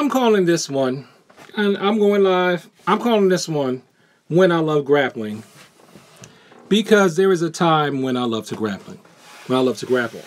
I'm calling this one, and I'm going live. I'm calling this one When I Love Grappling, because there is a time when I love to grappling, when I love to grapple.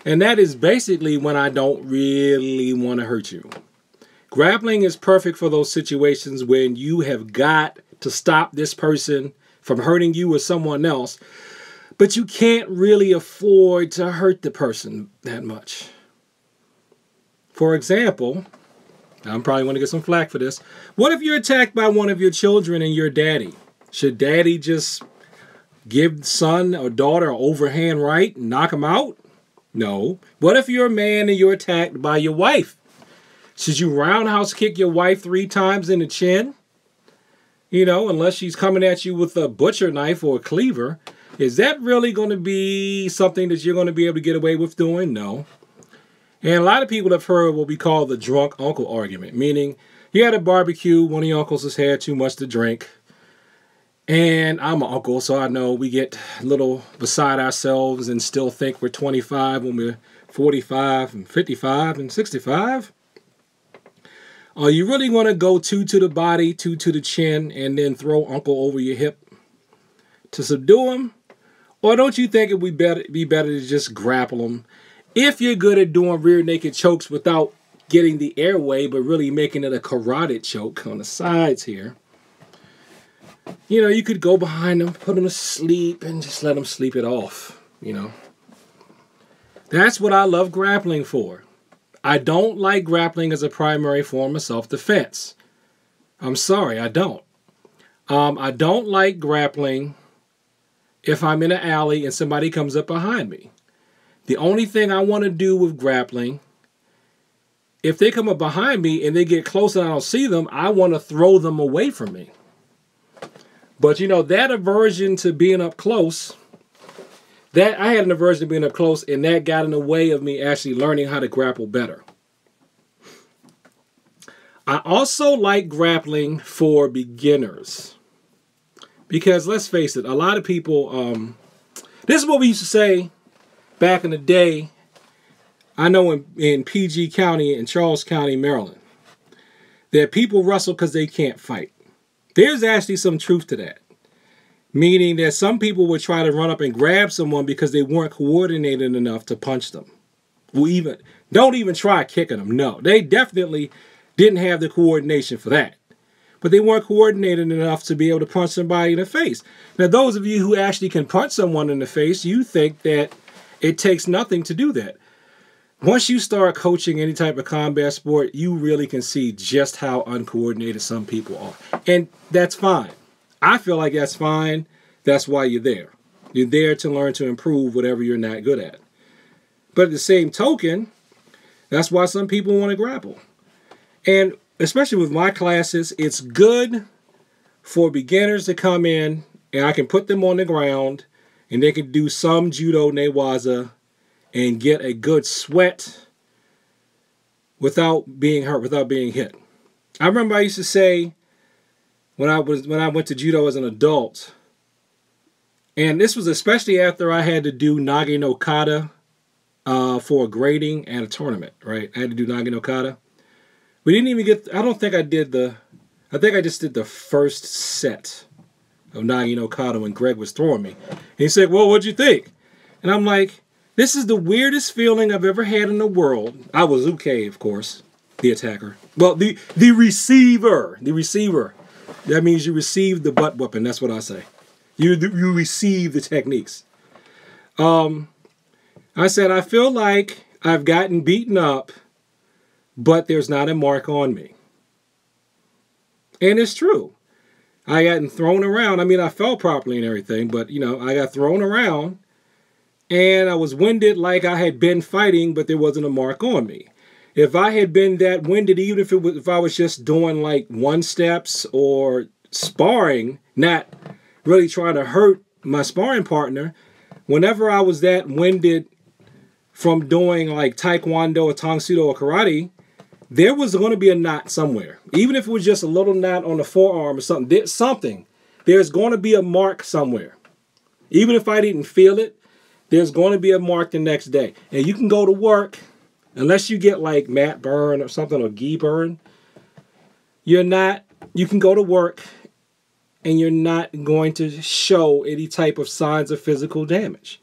And that is basically when I don't really want to hurt you. Grappling is perfect for those situations when you have got to stop this person from hurting you or someone else, but you can't really afford to hurt the person that much. For example, I'm probably going to get some flack for this. What if you're attacked by one of your children and your daddy? Should daddy just give son or daughter an overhand right and knock him out? No. What if you're a man and you're attacked by your wife? Should you roundhouse kick your wife 3 times in the chin? You know, unless she's coming at you with a butcher knife or a cleaver. Is that really going to be something that you're going to be able to get away with doing? No. And a lot of people have heard what we call the drunk uncle argument, meaning you're at a barbecue, one of your uncles has had too much to drink, and I'm an uncle, so I know we get a little beside ourselves and still think we're 25 when we're 45 and 55 and 65. Are you really going to go 2 to the body, 2 to the chin, and then throw uncle over your hip to subdue him? Or don't you think it would be better to just grapple him? If you're good at doing rear naked chokes without getting the airway, but really making it a carotid choke on the sides here, you know, you could go behind them, put them to sleep, and just let them sleep it off, you know. That's what I love grappling for. I don't like grappling as a primary form of self-defense. I'm sorry, I don't. I don't like grappling if I'm in an alley and somebody comes up behind me. The only thing I want to do with grappling, if they come up behind me and they get close and I don't see them, I want to throw them away from me. But, you know, that aversion to being up close, that I had an aversion to being up close, and that got in the way of me actually learning how to grapple better. I also like grappling for beginners. Because, let's face it, a lot of people, this is what we used to say back in the day. I know in PG County and Charles County, Maryland, that people wrestle because they can't fight. There's actually some truth to that. Meaning that some people would try to run up and grab someone because they weren't coordinated enough to punch them. Well, don't even try kicking them. No, they definitely didn't have the coordination for that. But they weren't coordinated enough to be able to punch somebody in the face. Now, those of you who actually can punch someone in the face, you think that it takes nothing to do that. Once you start coaching any type of combat sport, you really can see just how uncoordinated some people are. And that's fine. I feel like that's fine. That's why you're there. You're there to learn to improve whatever you're not good at. But at the same token, that's why some people want to grapple. And especially with my classes, it's good for beginners to come in and I can put them on the ground and they can do some judo, newaza, and get a good sweat without being hurt, without being hit. I remember I used to say when I went to judo as an adult, and this was especially after I had to do nage no kata for a grading and a tournament, right? I had to do nage no kata. We didn't even get, I think I just did the first set of nage no kata when Greg was throwing me. And he said, well, what'd you think? And I'm like, this is the weirdest feeling I've ever had in the world. I was okay, of course, the attacker. Well, the receiver. The receiver. That means you receive the butt whooping. That's what I say. You receive the techniques. I said, I feel like I've gotten beaten up, but there's not a mark on me. And it's true. I got thrown around. I mean, I fell properly and everything, but, you know, I got thrown around. And I was winded like I had been fighting, but there wasn't a mark on me. If I had been that winded, even if I was just doing like 1-steps or sparring, not really trying to hurt my sparring partner, whenever I was that winded from doing like taekwondo or tang soo do or karate, there was going to be a knot somewhere. Even if it was just a little knot on the forearm or something, there's going to be a mark somewhere. Even if I didn't feel it, there's going to be a mark the next day. And you can go to work, unless you get like mat burn or something, or gi burn, you can go to work and you're not going to show any type of signs of physical damage.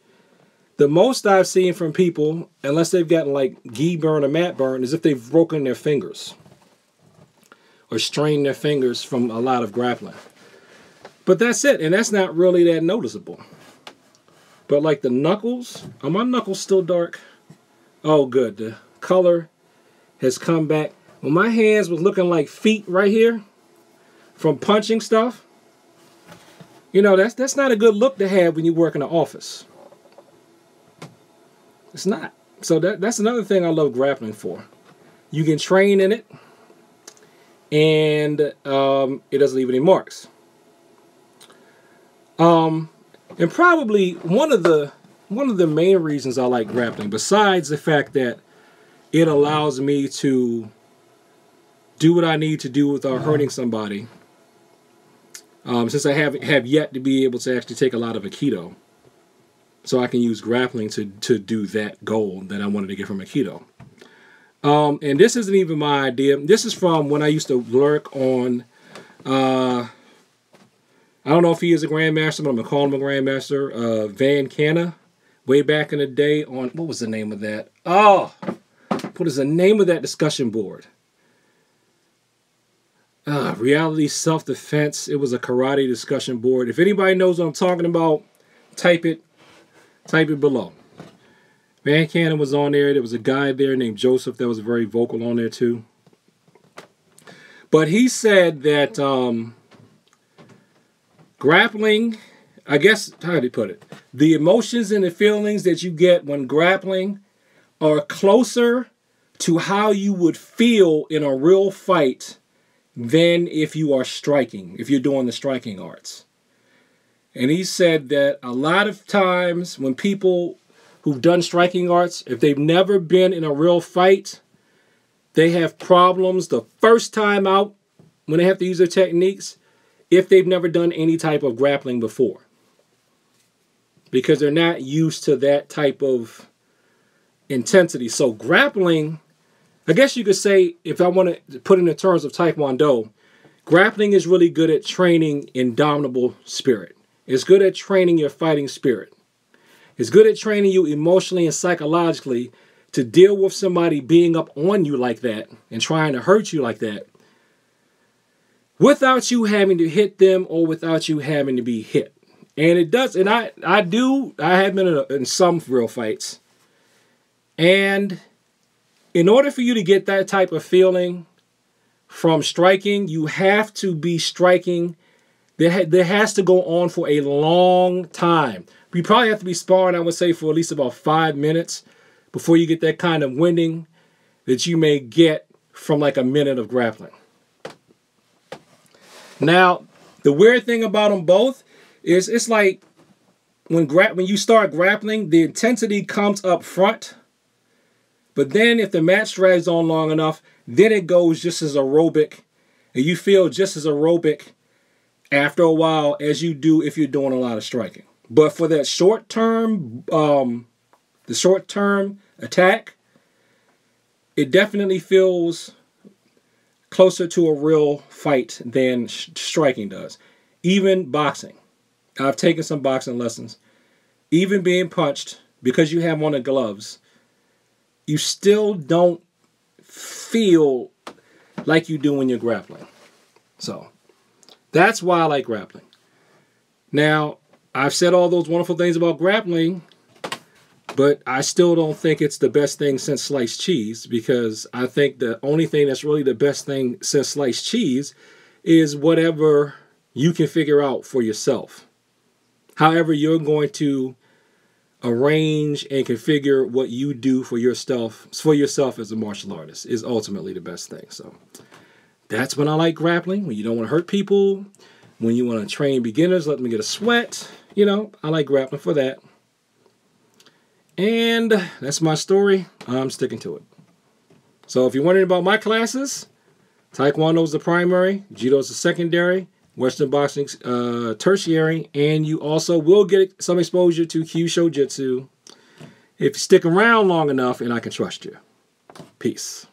The most I've seen from people, unless they've gotten like gi burn or mat burn, is if they've broken their fingers or strained their fingers from a lot of grappling. But that's it, and that's not really that noticeable. But like the knuckles, are my knuckles still dark? Oh, good. The color has come back. When my hands was looking like feet right here from punching stuff, you know, that's not a good look to have when you work in an office. It's not. So that's another thing I love grappling for. You can train in it, and it doesn't leave any marks. And probably one of the main reasons I like grappling, besides the fact that it allows me to do what I need to do without hurting somebody, since I have yet to be able to actually take a lot of Aikido, so I can use grappling to do that goal that I wanted to get from Aikido. And this isn't even my idea. This is from when I used to work on, I don't know if he is a grandmaster, but I'm going to call him a grandmaster, Van Canna, way back in the day on, what was the name of that? Oh, what is the name of that discussion board? Reality Self-Defense. It was a karate discussion board. If anybody knows what I'm talking about, type it below. Van Cannon was on there. There was a guy there named Joseph that was very vocal on there too. But he said that grappling, I guess, how did he put it? The emotions and the feelings that you get when grappling are closer to how you would feel in a real fight than if you are striking, if you're doing the striking arts. And he said that a lot of times when people who've done striking arts, if they've never been in a real fight, they have problems the first time out when they have to use their techniques if they've never done any type of grappling before. Because they're not used to that type of intensity. So grappling, I guess you could say, if I want to put it in terms of Taekwondo, grappling is really good at training indomitable spirit. It's good at training your fighting spirit. It's good at training you emotionally and psychologically to deal with somebody being up on you like that and trying to hurt you like that without you having to hit them or without you having to be hit. And it does, and I have been in some real fights. And in order for you to get that type of feeling from striking, you have to be striking. There has to go on for a long time. You probably have to be sparring, I would say, for at least about 5 minutes before you get that kind of winding that you may get from like a minute of grappling. Now, the weird thing about them both is it's like when you start grappling, the intensity comes up front. But then if the match drags on long enough, then it goes just as aerobic. And you feel just as aerobic after a while as you do if you're doing a lot of striking. But for that short-term, the short-term attack, it definitely feels closer to a real fight than striking does. Even boxing. I've taken some boxing lessons. Even being punched, because you have on the gloves, you still don't feel like you do when you're grappling. So, that's why I like grappling. Now, I've said all those wonderful things about grappling, but I still don't think it's the best thing since sliced cheese, because I think the only thing that's really the best thing since sliced cheese is whatever you can figure out for yourself. However you're going to arrange and configure what you do for yourself as a martial artist is ultimately the best thing. So that's when I like grappling, when you don't want to hurt people, when you want to train beginners, let them get a sweat. You know, I like grappling for that. And that's my story. I'm sticking to it. So if you're wondering about my classes, Taekwondo is the primary, Judo is the secondary, Western boxing tertiary, and you also will get some exposure to Kyusho Jitsu if you stick around long enough and I can trust you. Peace.